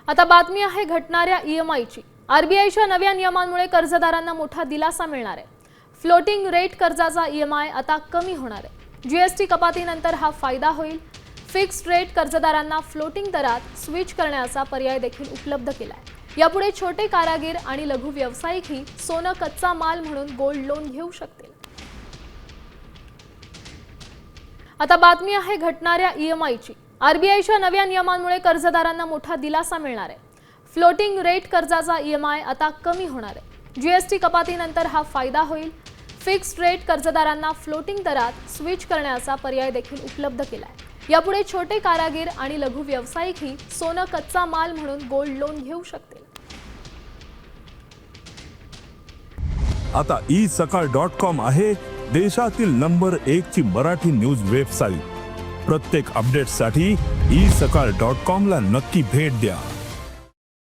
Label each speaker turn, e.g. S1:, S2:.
S1: आता बातमी आहे घटणाऱ्या ईएमआयची। आरबीआयच्या नव्या नियमांमुळे कर्जदारांना मोठा दिलासा मिळणार आहे। फ्लोटिंग रेट कर्जाचा ईएमआय आता कमी होणार आहे। जीएसटी कपातीनंतर हा फायदा होईल। फिक्स्ड रेट कर्जदारांना फ्लोटिंग दरात स्विच करण्याचा पर्याय देखील उपलब्ध केला आहे। यापुढे छोटे कारागीर आणि लघु व्यावसायिकही सोनं कच्चा माल म्हणून गोल्ड लोन घेऊ शकतील। आता बातमी आहे घटणाऱ्या ईएमआयची। आरबीआयच्या नव्या नियमांमुळे कर्जदारांना मोठा दिलासा मिळणार आहे। फ्लोटिंग रेट कर्जाचा ईएमआय आता कमी होणार आहे। जीएसटी कपातीनंतर हा फायदा होईल। फिक्स्ड रेट कर्जदारांना फ्लोटिंग दरात स्विच करण्याचा पर्याय देखील उपलब्ध केला आहे। यापुढे छोटे कारागीर आणि लघु व्यावसायिकही सोनं कच्चा माल म्हणून गोल्ड लोन घेऊ शकतील।
S2: आता isakal.com आहे देशातील नंबर 1 ची मराठी न्यूज वेबसाईट। प्रत्येक अपडेटसाठी isakal.com ला नक्की भेट द्या।